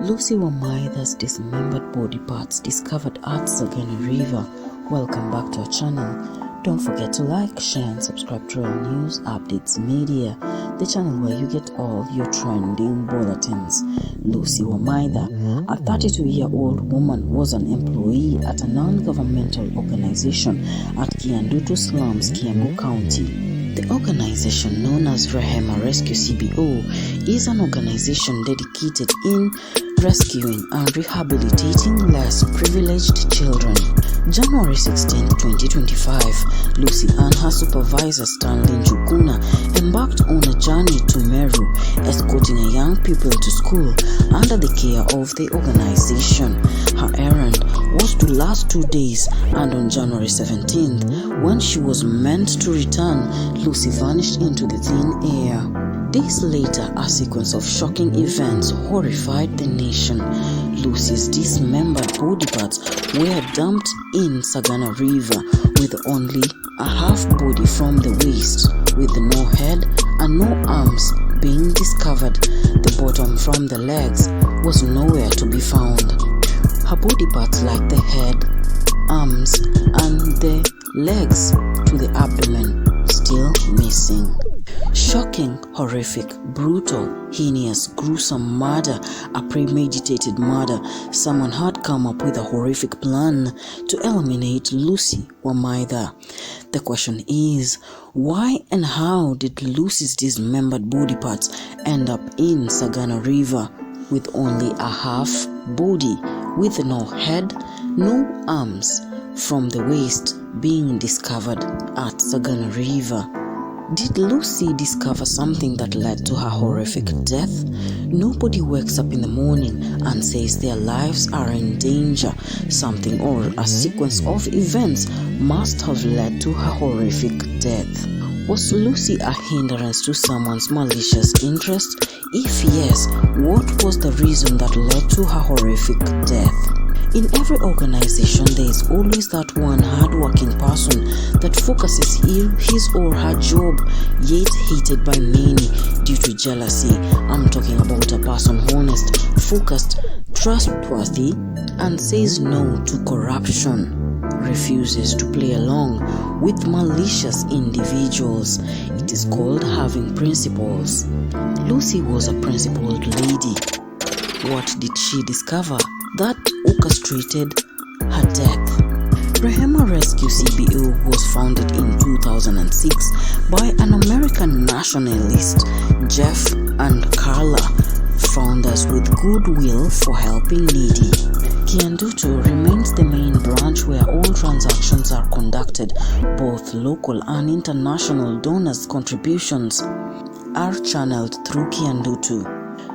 Lucy Wamaitha's dismembered body parts discovered at Sagana River. Welcome back to our channel. Don't forget to like, share and subscribe to our news updates media, the channel where you get all of your trending bulletins. Lucy Wamaitha, a 32-year-old woman, was an employee at a non-governmental organization at Kiandutu slums, Kiambu County. The organization, known as Rehema Rescue CBO, is an organization dedicated in rescuing and rehabilitating less privileged children. January 16, 2025, Lucy and her supervisor Stanley Njuguna embarked on a journey to Meru, escorting a young pupil to school under the care of the organization. Her errand was to last 2 days, and on January 17th, when she was meant to return, Lucy vanished into the thin air. Days later, a sequence of shocking events horrified the nation. Lucy's dismembered body parts were dumped in Sagana River with only a half body from the waist, with no head and no arms being discovered. The bottom from the legs was nowhere to be found. Her body parts, like the head, arms and the legs to the abdomen, still missing. Shocking, horrific, brutal, heinous, gruesome murder, a premeditated murder. Someone had come up with a horrific plan to eliminate Lucy Wamaitha. The question is, why and how did Lucy's dismembered body parts end up in Sagana River with only a half body, with no head, no arms, from the waist being discovered at Sagana River? Did Lucy discover something that led to her horrific death? Nobody wakes up in the morning and says their lives are in danger. Something or a sequence of events must have led to her horrific death. Was Lucy a hindrance to someone's malicious interest? If yes, what was the reason that led to her horrific death? In every organization, there is always that one hard-working person that focuses his or her job, yet hated by many due to jealousy. I'm talking about a person honest, focused, trustworthy, and says no to corruption, refuses to play along with malicious individuals. It is called having principles. Lucy was a principled lady. What did she discover that orchestrated her death? Rehema Rescue CBO was founded in 2006 by an American nationalist, Jeff and Carla, founders with goodwill for helping needy. Kiandutu remains the main branch where all transactions are conducted. Both local and international donors' contributions are channeled through Kiandutu.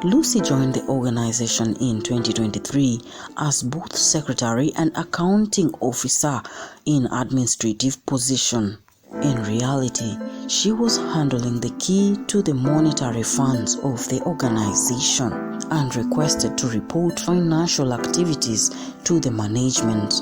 Lucy joined the organization in 2023 as both secretary and accounting officer in administrative position. In reality, she was handling the key to the monetary funds of the organization and requested to report financial activities to the management.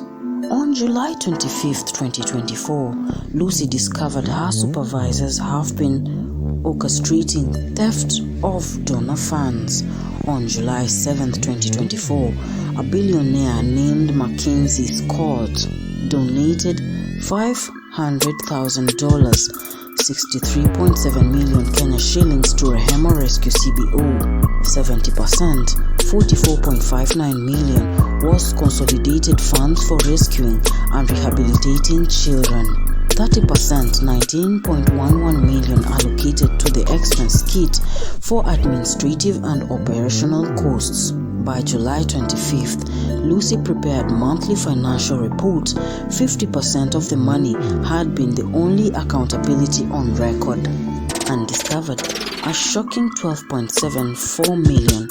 On July 25, 2024, Lucy discovered her supervisors have been orchestrating theft of donor funds. On July 7, 2024, a billionaire named Mackenzie Scott donated $500,000, 63.7 million Kenya shillings to Rehema Rescue CBO. 70%, 44.59 million, was consolidated funds for rescuing and rehabilitating children. 30%, 19.11 million, allocated to the expense kit for administrative and operational costs. By July 25th, Lucy prepared monthly financial reports. 50% of the money had been the only accountability on record, and discovered a shocking 12.74 million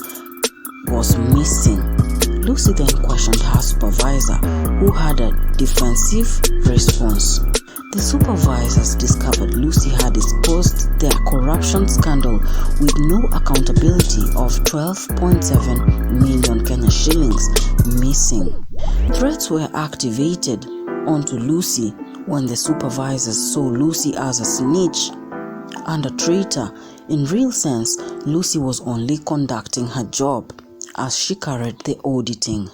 was missing. Lucy then questioned her supervisor, who had a defensive response. The supervisors discovered Lucy had exposed their corruption scandal with no accountability of 12.7 million Kenya shillings missing. Threats were activated onto Lucy when the supervisors saw Lucy as a snitch and a traitor. In real sense, Lucy was only conducting her job. as she carried the auditing.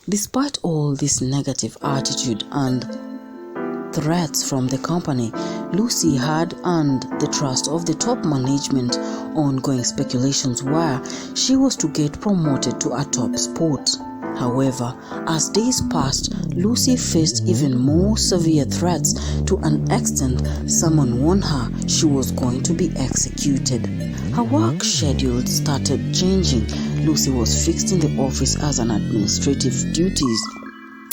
Despite all this negative attitude and threats from the company, Lucy had earned the trust of the top management. Ongoing speculations were she was to get promoted to a top spot. However, as days passed, Lucy faced even more severe threats, to an extent someone warned her she was going to be executed. Her work schedule started changing. Lucy was fixed in the office as an administrative duties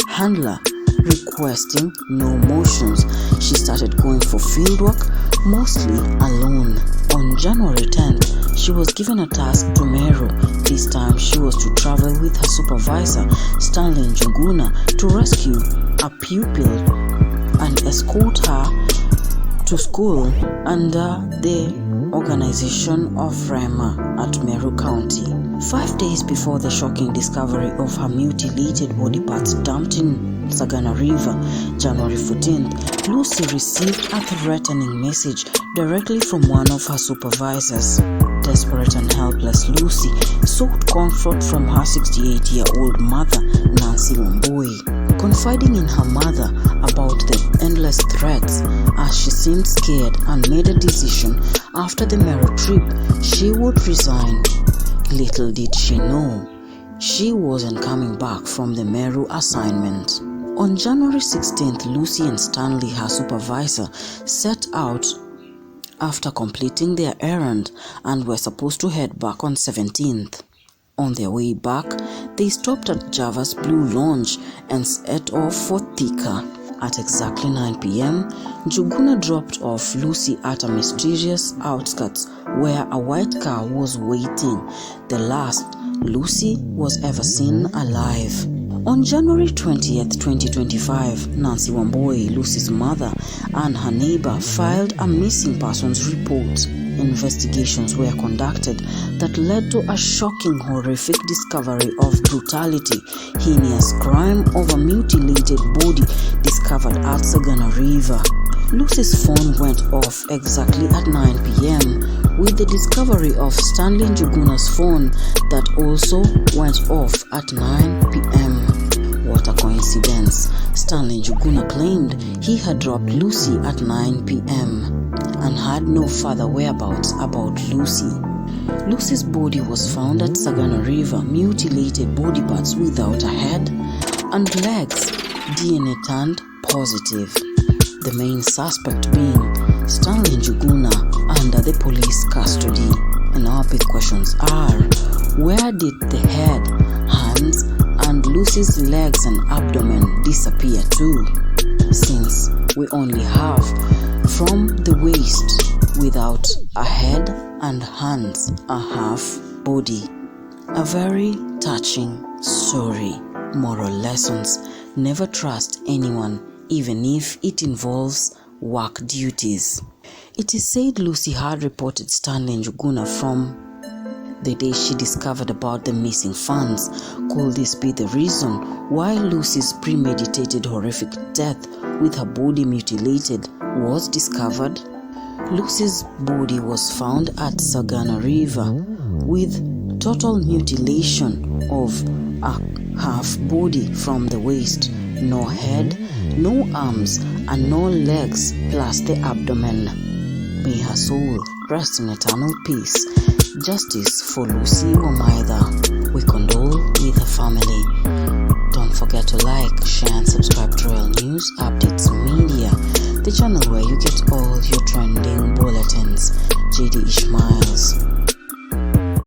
handler, requesting no motions. She started going for fieldwork, mostly alone. On January 10th, she was given a task to Meru. This time she was to travel with her supervisor, Stanley Njuguna, to rescue a pupil and escort her to school under the organization of Rema at Meru County. 5 days before the shocking discovery of her mutilated body parts dumped in Sagana River, January 14th, Lucy received a threatening message directly from one of her supervisors. Desperate and helpless, Lucy sought comfort from her 68-year-old mother, Nancy Wambui. Confiding in her mother about the endless threats, as she seemed scared and made a decision after the Meru trip she would resign. Little did she know, she wasn't coming back from the Meru assignment. On January 16th, Lucy and Stanley, her supervisor, set out after completing their errand and were supposed to head back on 17th. On their way back, they stopped at Java's Blue Lounge and set off for Thika. At exactly 9 p.m., Njuguna dropped off Lucy at a mysterious outskirts where a white car was waiting, the last Lucy was ever seen alive. On January 20th, 2025, Nancy Wambui, Lucy's mother, and her neighbor filed a missing persons report. Investigations were conducted that led to a shocking, horrific discovery of brutality, heinous crime of a mutilated body discovered at Sagana River. Lucy's phone went off exactly at 9 p.m. with the discovery of Stanley Njuguna's phone that also went off at 9 p.m. What a coincidence. Stanley Njuguna claimed he had dropped Lucy at 9 p.m. and had no further whereabouts about Lucy. Lucy's body was found at Sagana River, mutilated body parts without a head and legs, DNA turned positive. The main suspect being Stanley Njuguna under the police custody. And our big questions are, where did the head, hands, and Lucy's legs and abdomen disappear to? Since we only have from the waist without a head and hands, a half body. A very touching story. Moral lessons: never trust anyone, even if it involves work duties. It is said Lucy had reported Stanley Njuguna from the day she discovered about the missing funds. Could this be the reason why Lucy's premeditated horrific death with her body mutilated was discovered? Lucy's body was found at Sagana River with total mutilation of a half body from the waist, no head, no arms, and no legs, plus the abdomen. May her soul rest in eternal peace. Justice for Lucy Wamaitha. We condole with her family. Don't forget to like, share, and subscribe to Royal News Updates Media, the channel where you get all your trending bulletins. JD Ishmaels.